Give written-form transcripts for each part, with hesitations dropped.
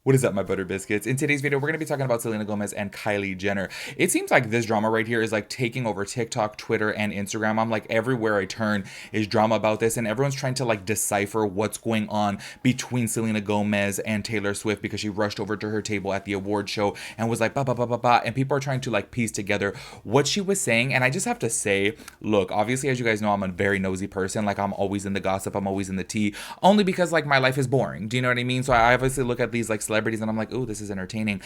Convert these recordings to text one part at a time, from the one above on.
What is up, my butter biscuits? In today's video, we're going to be talking about Selena Gomez and Kylie Jenner. It seems like this drama right here is like taking over TikTok, Twitter, and Instagram. I'm like, everywhere I turn is drama about this, and everyone's trying to like decipher what's going on between Selena Gomez and Taylor Swift because she rushed over to her table at the award show and was like, ba ba ba ba ba. And people are trying to like piece together what she was saying. And I just have to say, look, obviously, as you guys know, I'm a very nosy person. Like, I'm always in the gossip, I'm always in the tea, only because like my life is boring. Do you know what I mean? So I obviously look at these like celebrities and I'm like, oh, this is entertaining.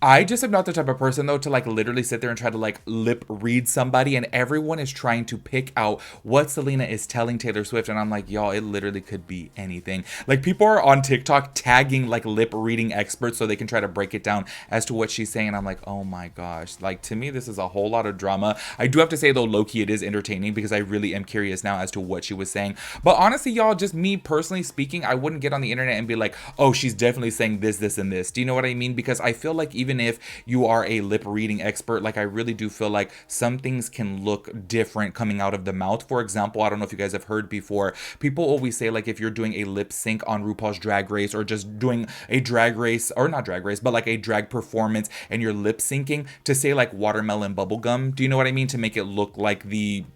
I just am not the type of person though to like literally sit there and try to like lip read somebody, and everyone is trying to pick out what Selena is telling Taylor Swift, and I'm like, y'all, it literally could be anything. Like, people are on TikTok tagging like lip reading experts so they can try to break it down as to what she's saying, and I'm like, oh my gosh, like, to me this is a whole lot of drama. I do have to say though, low-key, it is entertaining because I really am curious now as to what she was saying. But honestly, y'all, just me personally speaking, I wouldn't get on the internet and be like, oh, she's definitely saying this and this. Do you know what I mean? Because I feel like even if you are a lip reading expert, like, I really do feel like some things can look different coming out of the mouth. For example, I don't know if you guys have heard before, people always say like if you're doing a lip sync on RuPaul's Drag Race, or just doing a drag race, or not drag race, but like a drag performance, and you're lip syncing, to say like watermelon bubblegum. Do you know what I mean? To make it look like the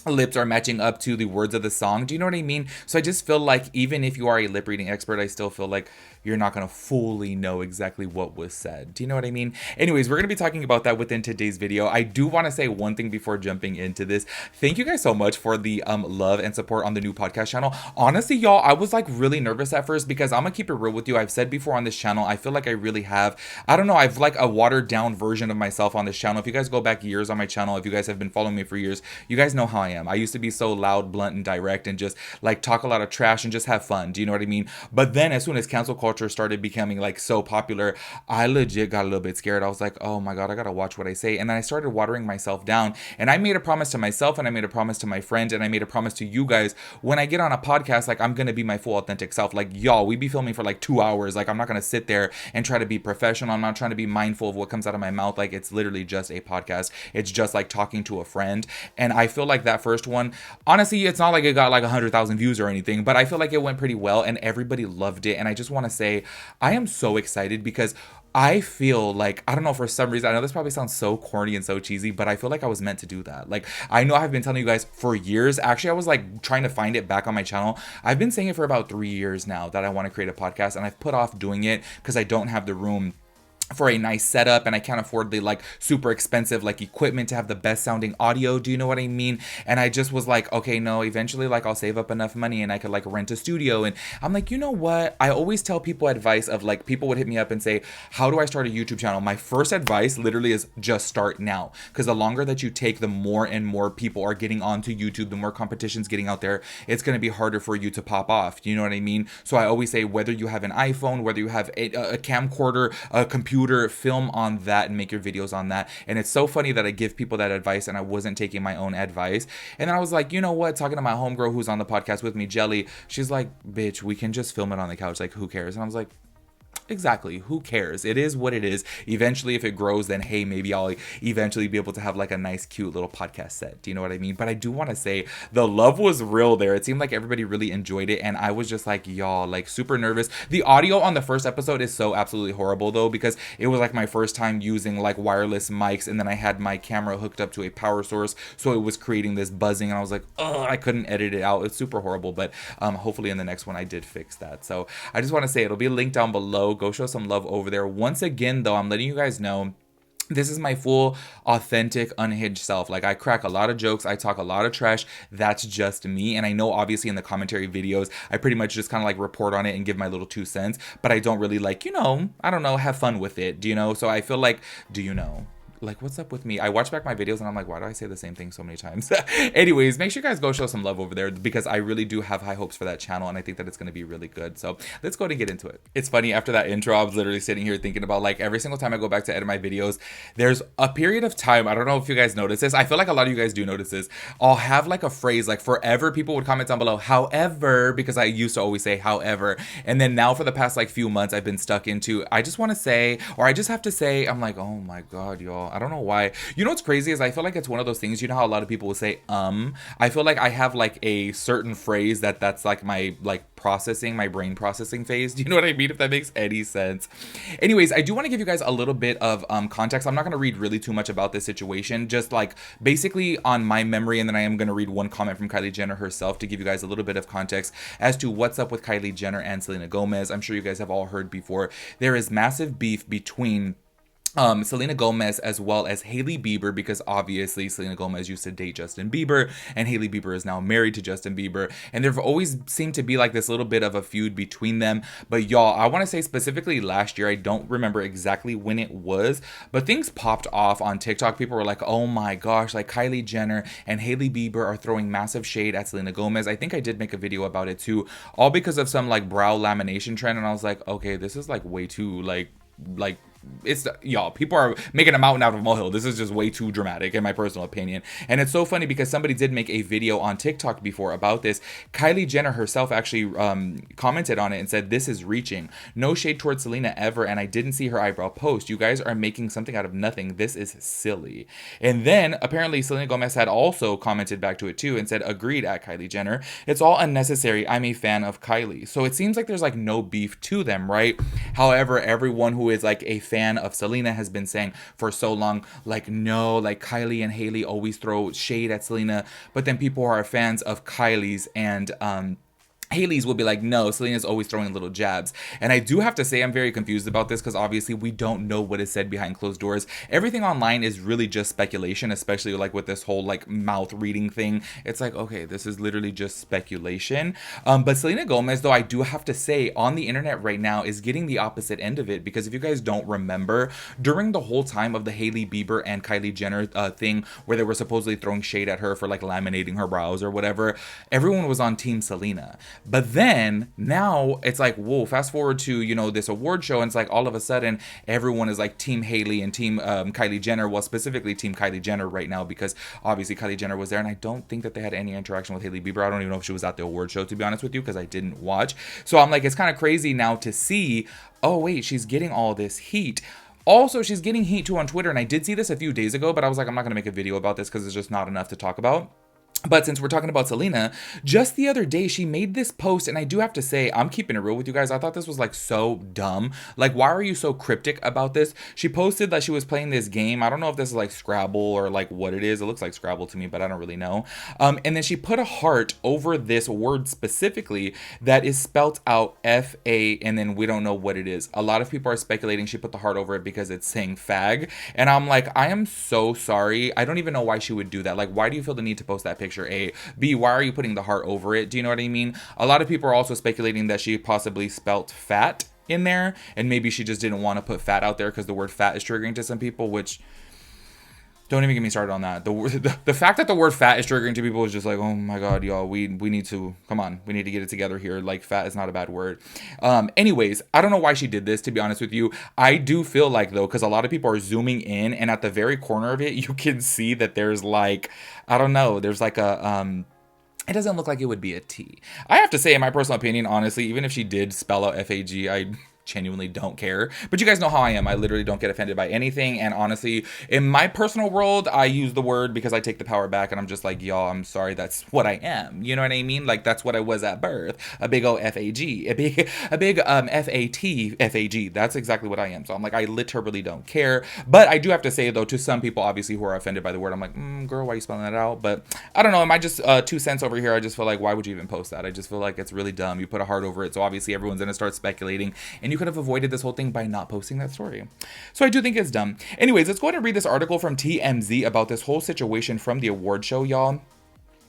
lips are matching up to the words of the song. Do you know what I mean? So I just feel like even if you are a lip reading expert, I still feel like you're not going to fully know exactly what was said. Do you know what I mean? Anyways, we're going to be talking about that within today's video. I do want to say one thing before jumping into this. Thank you guys so much for the love and support on the new podcast channel. Honestly, y'all, I was like really nervous at first because I'm going to keep it real with you. I've said before on this channel, I feel like I really have, I don't know, I've like a watered down version of myself on this channel. If you guys go back years on my channel, if you guys have been following me for years, you guys know how I am. I used to be so loud, blunt, and direct, and just like talk a lot of trash and just have fun. Do you know what I mean? But then as soon as cancel culture started becoming like so popular, I legit got a little bit scared. I was like, oh my God, I gotta watch what I say. And then I started watering myself down. And I made a promise to myself, and I made a promise to my friend, and I made a promise to you guys, when I get on a podcast, like, I'm gonna be my full authentic self. Like, y'all, we be filming for like 2 hours. Like, I'm not gonna sit there and try to be professional. I'm not trying to be mindful of what comes out of my mouth. Like, it's literally just a podcast. It's just like talking to a friend. And I feel like that first one, honestly, it's not like it got like 100,000 views or anything, but I feel like it went pretty well and everybody loved it. And I just want to say, I am so excited because I feel like, I don't know, for some reason, I know this probably sounds so corny and so cheesy, but I feel like I was meant to do that. Like, I know I've been telling you guys for years. Actually, I was like trying to find it back on my channel. I've been saying it for about 3 years now that I want to create a podcast, and I've put off doing it because I don't have the room for a nice setup, and I can't afford the like super expensive like equipment to have the best sounding audio. Do you know what I mean? And I just was like, okay, no, eventually like I'll save up enough money and I could like rent a studio. And I'm like, you know what, I always tell people advice of like, people would hit me up and say, how do I start a YouTube channel? My first advice literally is just start now, because the longer that you take, the more and more people are getting onto YouTube, the more competition's getting out there, it's going to be harder for you to pop off. You know what I mean? So I always say, whether you have an iPhone, whether you have a camcorder, a computer, film on that and make your videos on that. And it's so funny that I give people that advice and I wasn't taking my own advice. And then I was like, you know what, talking to my homegirl who's on the podcast with me, Jelly, she's like, bitch, we can just film it on the couch, like, who cares? And I was like, exactly, who cares? It is what it is. Eventually, if it grows, then hey, maybe I'll eventually be able to have like a nice cute little podcast set. Do you know what I mean? But I do want to say the love was real there. It seemed like everybody really enjoyed it, and I was just like, y'all, like, super nervous. The audio on the first episode is so absolutely horrible though, because it was like my first time using like wireless mics, and then I had my camera hooked up to a power source, so it was creating this buzzing, and I was like, oh, I couldn't edit it out. It's super horrible. But hopefully in the next one I did fix that. So I just want to say, it'll be linked down below. Go show some love over there. Once again though, I'm letting you guys know, this is my full, authentic, unhinged self. Like, I crack a lot of jokes, I talk a lot of trash. That's just me. And I know obviously in the commentary videos, I pretty much just kind of like report on it and give my little 2 cents, but I don't really like, you know, I don't know, have fun with it. Do you know? So I feel like, do you know? Like, what's up with me? I watch back my videos and I'm like, why do I say the same thing so many times? Anyways, make sure you guys go show some love over there, because I really do have high hopes for that channel, and I think that it's going to be really good. So let's go and get into it. It's funny, after that intro, I was literally sitting here thinking about, like, every single time I go back to edit my videos, there's a period of time, I don't know if you guys notice this, I feel like a lot of you guys do notice this, I'll have like a phrase, like, forever people would comment down below, however, because I used to always say however, and then now for the past like few months I've been stuck into, I just want to say, or I just have to say, I'm like, oh my God, y'all, y'all. I don't know why. You know what's crazy is I feel like it's one of those things, you know how a lot of people will say, I feel like I have like a certain phrase that's like my like processing, my brain processing phase. Do you know what I mean? If that makes any sense. Anyways, I do want to give you guys a little bit of context. I'm not going to read really too much about this situation, just like basically on my memory, and then I am going to read one comment from Kylie Jenner herself to give you guys a little bit of context as to what's up with Kylie Jenner and Selena Gomez. I'm sure you guys have all heard before. There is massive beef between Selena Gomez as well as Hailey Bieber, because obviously Selena Gomez used to date Justin Bieber and Hailey Bieber is now married to Justin Bieber, and there've always seemed to be like this little bit of a feud between them. But y'all, I want to say specifically last year, I don't remember exactly when it was, but things popped off on TikTok. People were like, oh my gosh, like Kylie Jenner and Hailey Bieber are throwing massive shade at Selena Gomez. I think I did make a video about it too, all because of some like brow lamination trend, and I was like, okay, this is like way too like it's, y'all, people are making a mountain out of a molehill. This is just way too dramatic in my personal opinion. And it's so funny because somebody did make a video on TikTok before about this. Kylie Jenner herself actually commented on it and said, this is reaching. No shade towards Selena ever, and I didn't see her eyebrow post. You guys are making something out of nothing. This is silly. And then apparently Selena Gomez had also commented back to it too and said, agreed at Kylie Jenner. It's all unnecessary. I'm a fan of Kylie. So it seems like there's like no beef to them, right? However, everyone who is like a fan of Selena has been saying for so long, like, no, like Kylie and Hailey always throw shade at Selena, but then people who are fans of Kylie's and Hailey's will be like, no, Selena's always throwing little jabs. And I do have to say I'm very confused about this because obviously we don't know what is said behind closed doors. Everything online is really just speculation, especially like with this whole like mouth reading thing. It's like, okay, this is literally just speculation. But Selena Gomez, though, I do have to say on the internet right now is getting the opposite end of it, because if you guys don't remember, during the whole time of the Hailey Bieber and Kylie Jenner thing where they were supposedly throwing shade at her for like laminating her brows or whatever, everyone was on Team Selena. But then now it's like, whoa, fast forward to, you know, this award show, and it's like all of a sudden everyone is like Team Hailey and Team Kylie Jenner. Well, specifically Team Kylie Jenner right now, because obviously Kylie Jenner was there, and I don't think that they had any interaction with Hailey Bieber. I don't even know if she was at the award show, to be honest with you, because I didn't watch. So I'm like, it's kind of crazy now to see, oh wait, she's getting all this heat. Also, she's getting heat too on Twitter, and I did see this a few days ago, but I was like, I'm not going to make a video about this because it's just not enough to talk about. But since we're talking about Selena, just the other day, she made this post, and I do have to say, I'm keeping it real with you guys. I thought this was like so dumb. Like, why are you so cryptic about this? She posted that she was playing this game. I don't know if this is like Scrabble or like what it is. It looks like Scrabble to me, but I don't really know. And then she put a heart over this word specifically that is spelt out F-A, and then we don't know what it is. A lot of people are speculating she put the heart over it because it's saying fag. And I'm like, I am so sorry. I don't even know why she would do that. Like, why do you feel the need to post that picture? A. B, why are you putting the heart over it? Do you know what I mean? A lot of people are also speculating that she possibly spelt fat in there, and maybe she just didn't want to put fat out there because the word fat is triggering to some people, which, don't even get me started on that. The fact that the word fat is triggering to people is just like, oh my god, y'all, we need to, come on, we need to get it together here. Like, fat is not a bad word. Anyways, I don't know why she did this, to be honest with you. I do feel like, though, because a lot of people are zooming in, and at the very corner of it, you can see that there's like, I don't know, there's like a, it doesn't look like it would be a T. I have to say, in my personal opinion, honestly, even if she did spell out F-A-G, I genuinely don't care. But you guys know how I am. I literally don't get offended by anything. And honestly, in my personal world, I use the word because I take the power back, and I'm just like, y'all, I'm sorry, that's what I am. You know what I mean? Like, that's what I was at birth. A big old F-A-G. A big F-A-T, F-A-G. That's exactly what I am. So I'm like, I literally don't care. But I do have to say, though, to some people, obviously, who are offended by the word, I'm like, girl, why are you spelling that out? But I don't know. Am I just 2 cents over here? I just feel like, why would you even post that? I just feel like it's really dumb. You put a heart over it. So obviously everyone's going to start speculating, and you could have avoided this whole thing by not posting that story. So I do think it's dumb. Anyways, let's go ahead and read this article from TMZ about this whole situation from the award show, y'all.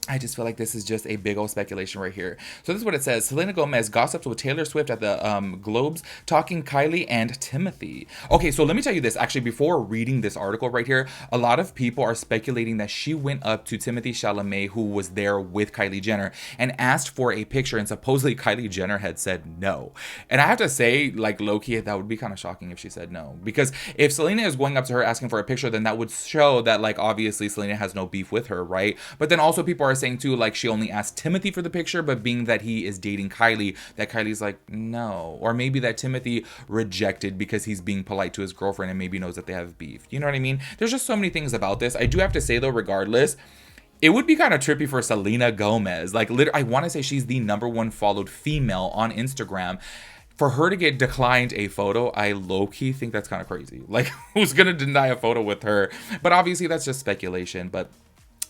I just feel like this is just a big old speculation right here. So this is what it says. Selena Gomez gossips with Taylor Swift at the Globes, talking Kylie and Timothy. Okay, so let me tell you this. Actually, before reading this article right here, a lot of people are speculating that she went up to Timothy Chalamet, who was there with Kylie Jenner, and asked for a picture, and supposedly Kylie Jenner had said no. And I have to say, like, low-key, that would be kind of shocking if she said no. Because if Selena is going up to her asking for a picture, then that would show that, like, obviously Selena has no beef with her, right? But then also people are saying too, like, she only asked Timothy for the picture, but being that he is dating Kylie, that Kylie's like, no. Or maybe that Timothy rejected because he's being polite to his girlfriend and maybe knows that they have beef. You know what I mean? There's just so many things about this. I do have to say, though, regardless, it would be kind of trippy for Selena Gomez. Like, I want to say she's the #1 followed female on Instagram. For her to get declined a photo, I low-key think that's kind of crazy. Like, who's going to deny a photo with her? But obviously, that's just speculation. But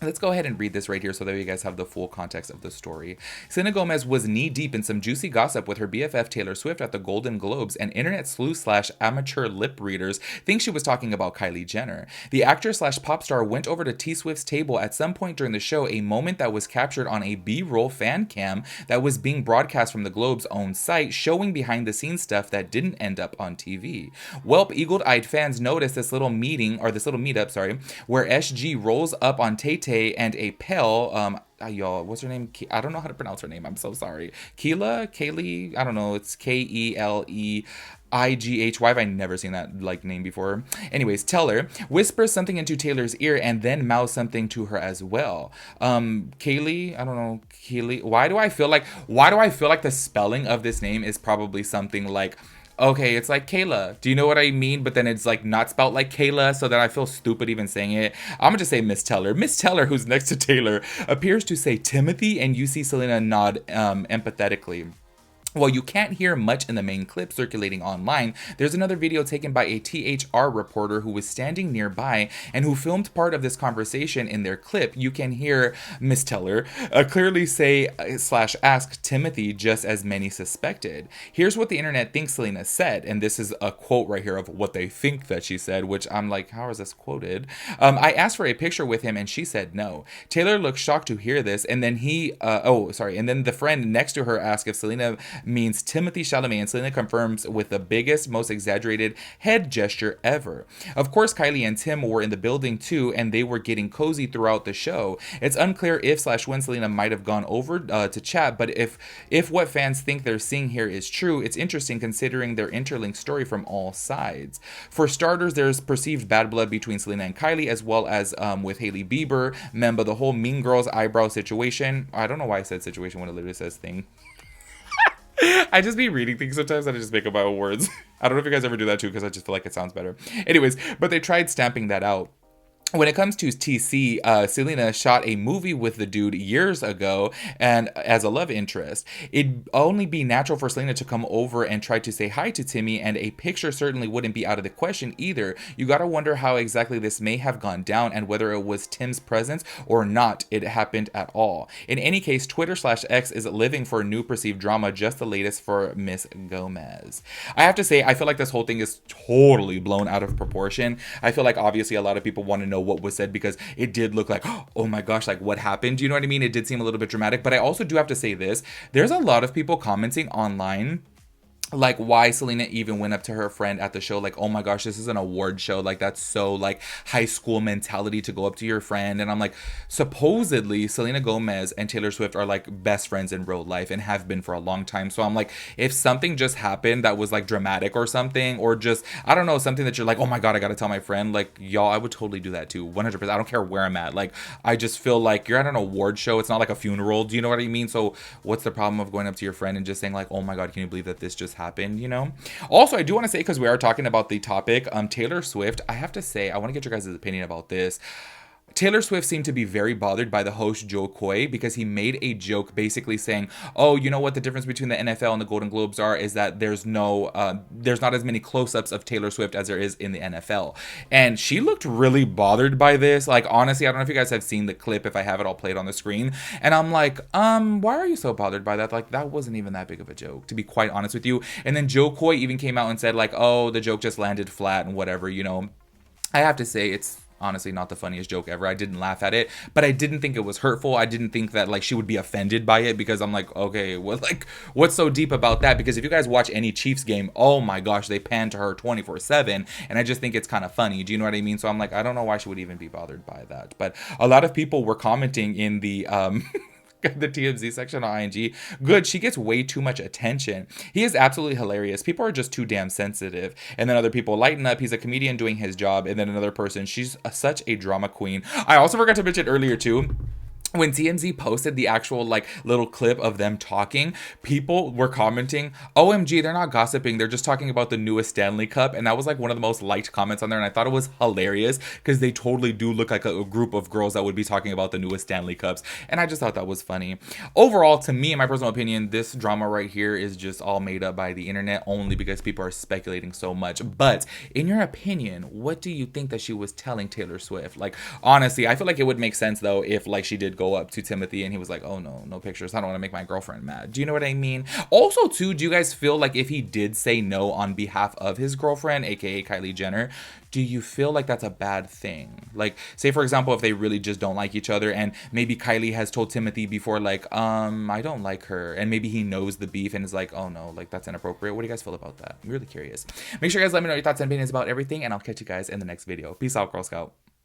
let's go ahead and read this right here so that you guys have the full context of the story. Selena Gomez was knee-deep in some juicy gossip with her BFF Taylor Swift at the Golden Globes, and internet sleuth/amateur lip readers think she was talking about Kylie Jenner. The actor/pop star went over to T Swift's table at some point during the show, a moment that was captured on a B-roll fan cam that was being broadcast from the Globe's own site, showing behind-the-scenes stuff that didn't end up on TV. Welp, eagle-eyed fans noticed this little meetup, where SG rolls up on Tay and a Pell, y'all, what's her name? I don't know how to pronounce her name. I'm so sorry. Kaylee? I don't know. It's Keleigh. Why have I never seen that like name before? Anyways, Teller whispers something into Taylor's ear and then mouths something to her as well. Kaylee, I don't know, Kaylee. Why do I feel like the spelling of this name is probably something like, okay, it's like Kayla. Do you know what I mean? But then it's like not spelled like Kayla, so that I feel stupid even saying it. I'm gonna just say Miss Teller. Miss Teller, who's next to Taylor, appears to say Timothy, and you see Selena nod empathetically. While you can't hear much in the main clip circulating online, there's another video taken by a THR reporter who was standing nearby and who filmed part of this conversation in their clip. You can hear Miss Teller clearly say/ask Timothy, just as many suspected. Here's what the internet thinks Selena said, and this is a quote right here of what they think that she said, which I'm like, how is this quoted? I asked for a picture with him and she said no. Taylor looked shocked to hear this, and then and then the friend next to her asked if Selena means Timothy Chalamet, and Selena confirms with the biggest, most exaggerated head gesture ever. Of course, Kylie and Tim were in the building too, and they were getting cozy throughout the show. It's unclear if/when Selena might have gone over to chat, but if what fans think they're seeing here is true, it's interesting considering their interlinked story from all sides. For starters, there's perceived bad blood between Selena and Kylie, as well as with Hailey Bieber, Memba, the whole Mean Girls eyebrow situation. I don't know why I said situation when it literally says thing. I just be reading things sometimes and I just make up my own words. I don't know if you guys ever do that too, because I just feel like it sounds better. Anyways, but they tried stamping that out. When it comes to TC, Selena shot a movie with the dude years ago and as a love interest. It'd only be natural for Selena to come over and try to say hi to Timmy, and a picture certainly wouldn't be out of the question either. You gotta wonder how exactly this may have gone down and whether it was Tim's presence or not it happened at all. In any case, Twitter/X is living for new perceived drama, just the latest for Miss Gomez. I have to say, I feel like this whole thing is totally blown out of proportion. I feel like obviously a lot of people want to know what was said because it did look like, oh my gosh, like what happened? You know what I mean? It did seem a little bit dramatic, but I also do have to say this. There's a lot of people commenting online like why Selena even went up to her friend at the show, like, oh my gosh, this is an award show, like that's so like high school mentality to go up to your friend. And I'm like, supposedly Selena Gomez and Taylor Swift are like best friends in real life and have been for a long time. So I'm like, if something just happened that was like dramatic or something, or just, I don't know, something that you're like, oh my god, I gotta tell my friend, like, y'all, I would totally do that too, 100%. I don't care where I'm at. Like, I just feel like you're at an award show, it's not like a funeral, do you know what I mean? So what's the problem of going up to your friend and just saying like, oh my god, can you believe that this just happened, you know? Also, I do want to say, because we are talking about the topic, Taylor Swift, I have to say, I want to get your guys' opinion about this. Taylor Swift seemed to be very bothered by the host Joe Coy because he made a joke basically saying, oh, you know what the difference between the NFL and the Golden Globes are is that there's not as many close-ups of Taylor Swift as there is in the NFL. And she looked really bothered by this. Like, honestly, I don't know if you guys have seen the clip, if I have it all played on the screen. And I'm like, why are you so bothered by that? Like, that wasn't even that big of a joke, to be quite honest with you. And then Joe Coy even came out and said like, oh, the joke just landed flat and whatever, you know. I have to say, it's honestly not the funniest joke ever. I didn't laugh at it, but I didn't think it was hurtful. I didn't think that like she would be offended by it, because I'm like, okay, well, like, what's so deep about that? Because if you guys watch any Chiefs game, oh my gosh, they pan to her 24/7, and I just think it's kind of funny. Do you know what I mean? So I'm like, I don't know why she would even be bothered by that. But a lot of people were commenting in the the TMZ section on ING. Good, she gets way too much attention. He is absolutely hilarious. People are just too damn sensitive. And then other people, lighten up. He's a comedian doing his job. And then another person, she's such a drama queen. I also forgot to mention earlier too, when TMZ posted the actual like little clip of them talking, people were commenting, "OMG, they're not gossiping. They're just talking about the newest Stanley Cup." And that was like one of the most liked comments on there. And I thought it was hilarious because they totally do look like a group of girls that would be talking about the newest Stanley Cups. And I just thought that was funny. Overall, to me, in my personal opinion, this drama right here is just all made up by the internet only because people are speculating so much. But in your opinion, what do you think that she was telling Taylor Swift? Like, honestly, I feel like it would make sense though if like she did go up to Timothy and he was like, "Oh no, no pictures. I don't want to make my girlfriend mad." Do you know what I mean? Also, too, do you guys feel like if he did say no on behalf of his girlfriend, aka Kylie Jenner, do you feel like that's a bad thing? Like, say for example, if they really just don't like each other and maybe Kylie has told Timothy before, like, I don't like her, and maybe he knows the beef and is like, "Oh no, like that's inappropriate." What do you guys feel about that? I'm really curious. Make sure you guys let me know your thoughts and opinions about everything, and I'll catch you guys in the next video. Peace out, Girl Scout.